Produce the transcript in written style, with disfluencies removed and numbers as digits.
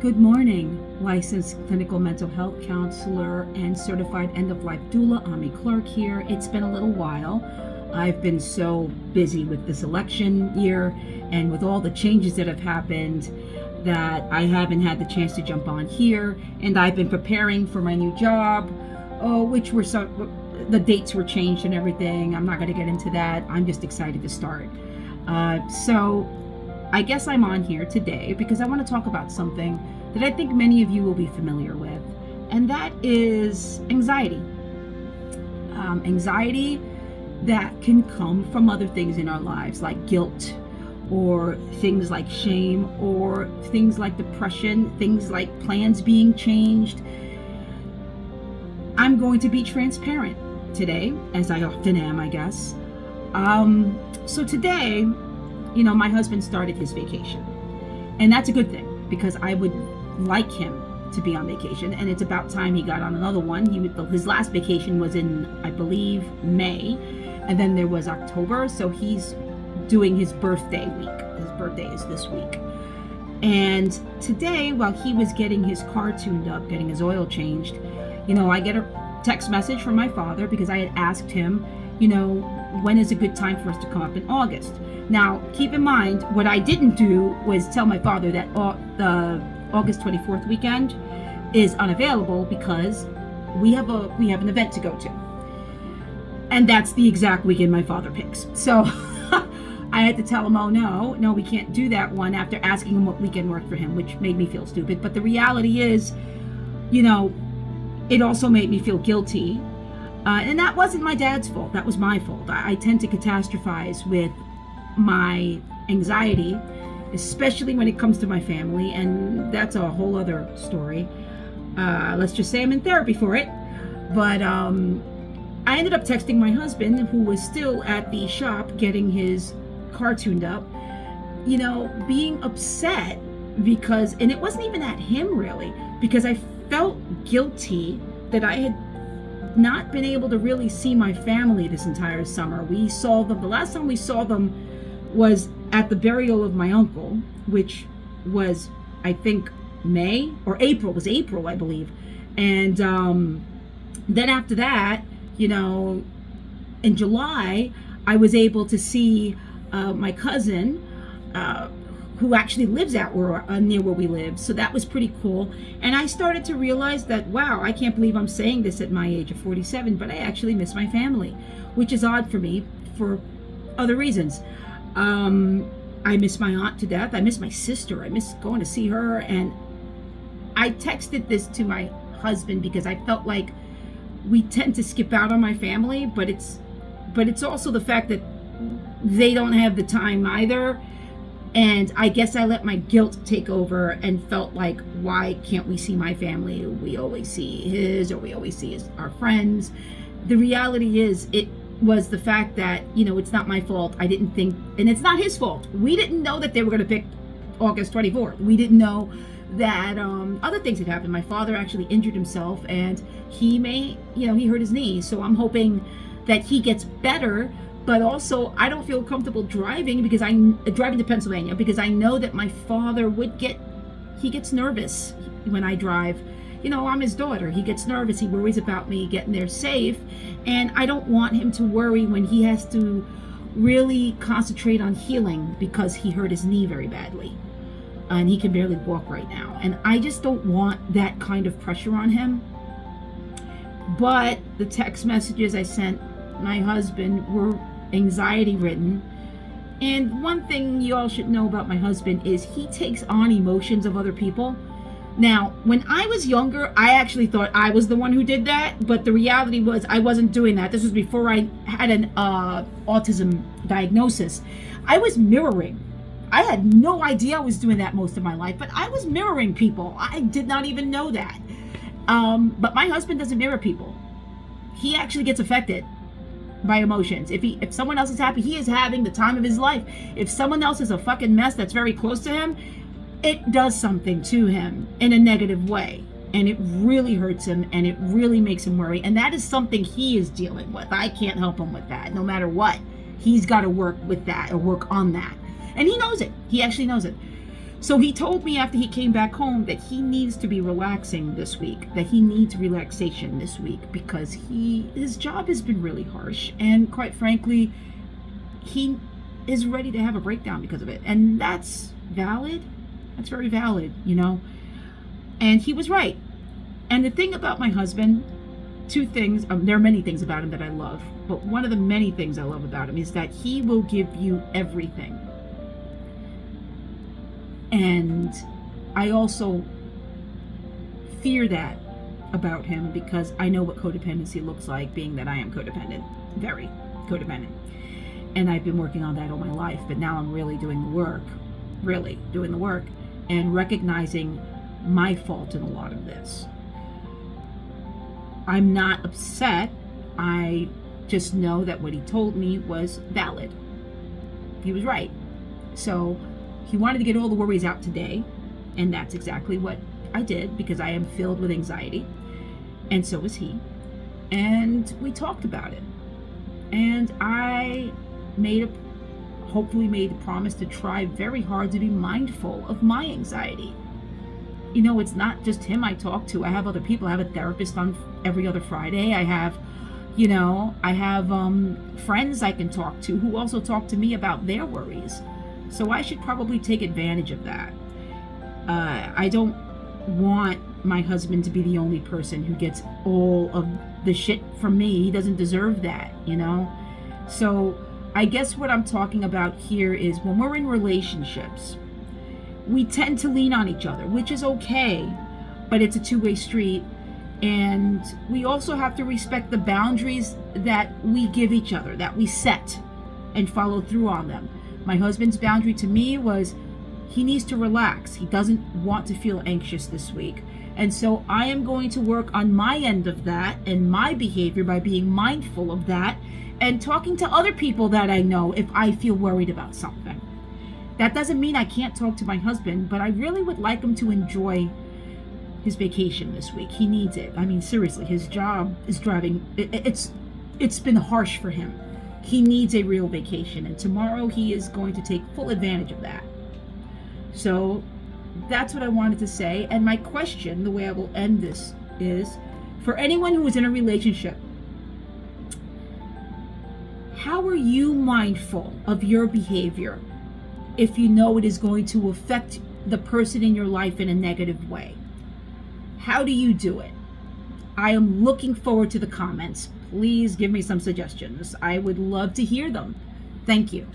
Good morning, licensed clinical mental health counselor and certified end-of-life doula. Ami Clark here. It's been a little while. I've been so busy with this election year and with all the changes that have happened that I haven't had the chance to jump on here. And I've been preparing for my new job, the dates were changed and everything. I'm not going to get into that. I'm just excited to start. So I guess I'm on here today because I want to talk about something that I think many of you will be familiar with, and that is anxiety. Anxiety that can come from other things in our lives, like guilt, or things like shame, or things like depression, things like plans being changed. I'm going to be transparent today, as I often am, I guess. So today, my husband started his vacation, and that's a good thing because I would like him to be on vacation, and it's about time he got on another one. His last vacation was in, I believe, May, and then there was October, so he's doing his birthday week. His birthday is this week. And today, while he was getting his car tuned up, getting his oil changed, I get a text message from my father because I had asked him, when is a good time for us to come up in August? Now, keep in mind, what I didn't do was tell my father that the August 24th weekend is unavailable because we have an event to go to. And that's the exact weekend my father picks. So I had to tell him, oh no, we can't do that one, after asking him what weekend worked for him, which made me feel stupid. But the reality is, it also made me feel guilty. And that wasn't my dad's fault. That was my fault. I tend to catastrophize with my anxiety, especially when it comes to my family. And that's a whole other story. Let's just say I'm in therapy for it. But I ended up texting my husband, who was still at the shop getting his car tuned up, being upset because, and it wasn't even at him really, because I felt guilty that I had not been able to really see my family this entire summer. We saw them, the last time we saw them was at the burial of my uncle, which was, I think, May or April. It was April, I believe. And then after that, in July, I was able to see my cousin, who actually lives out near where we live. So that was pretty cool. And I started to realize that, wow, I can't believe I'm saying this at my age of 47, but I actually miss my family, which is odd for me for other reasons. I miss my aunt to death. I miss my sister. I miss going to see her. And I texted this to my husband because I felt like we tend to skip out on my family, but it's also the fact that they don't have the time either. And I guess I let my guilt take over and felt like, why can't we see my family? We always see his, or we always see our friends. The reality is, it was the fact that, it's not my fault. I didn't think, and it's not his fault. We didn't know that they were going to pick August 24th. We didn't know that other things had happened. My father actually injured himself, and he hurt his knee. So I'm hoping that he gets better. But also, I don't feel comfortable driving to Pennsylvania, because I know that my father he gets nervous when I drive. I'm his daughter. He gets nervous. He worries about me getting there safe. And I don't want him to worry when he has to really concentrate on healing because he hurt his knee very badly. And he can barely walk right now. And I just don't want that kind of pressure on him. But the text messages I sent my husband were anxiety ridden. And one thing you all should know about my husband is he takes on emotions of other people. Now, when I was younger, I actually thought I was the one who did that, but the reality was I wasn't doing that. This was before I had an autism diagnosis. I was mirroring. I had no idea I was doing that most of my life, but I was mirroring people. I did not even know that. But my husband doesn't mirror people. He actually gets affected by emotions. If someone else is happy, he is having the time of his life. If someone else is a fucking mess that's very close to him, it does something to him in a negative way. And it really hurts him, and it really makes him worry. And that is something he is dealing with. I can't help him with that. No matter what, he's got to work with that or work on that. And he knows it. He actually knows it. So he told me after he came back home that he needs to be relaxing this week, that he needs relaxation this week because his job has been really harsh, and quite frankly, he is ready to have a breakdown because of it. And that's valid. That's very valid, you know. And he was right. And the thing about my husband, two things, there are many things about him that I love, but one of the many things I love about him is that he will give you everything. And I also fear that about him because I know what codependency looks like, being that I am codependent, very codependent. And I've been working on that all my life, but now I'm really doing the work, and recognizing my fault in a lot of this. I'm not upset. I just know that what he told me was valid. He was right. So he wanted to get all the worries out today, and that's exactly what I did because I am filled with anxiety, and so is he. And we talked about it. And I hopefully made a promise to try very hard to be mindful of my anxiety. You know, it's not just him I talk to. I have other people. I have a therapist on every other Friday. I have friends I can talk to who also talk to me about their worries. So I should probably take advantage of that. I don't want my husband to be the only person who gets all of the shit from me. He doesn't deserve that, you know? So I guess what I'm talking about here is when we're in relationships, we tend to lean on each other, which is okay, but it's a two-way street. And we also have to respect the boundaries that we give each other, that we set and follow through on them. My husband's boundary to me was he needs to relax. He doesn't want to feel anxious this week. And so I am going to work on my end of that and my behavior by being mindful of that and talking to other people that I know if I feel worried about something. That doesn't mean I can't talk to my husband, but I really would like him to enjoy his vacation this week. He needs it. I mean, seriously, his job is driving. It's been harsh for him. He needs a real vacation, and tomorrow he is going to take full advantage of that. So that's what I wanted to say. And my question, the way I will end this, is for anyone who is in a relationship, how are you mindful of your behavior if you know it is going to affect the person in your life in a negative way? How do you do it? I am looking forward to the comments. Please give me some suggestions. I would love to hear them. Thank you.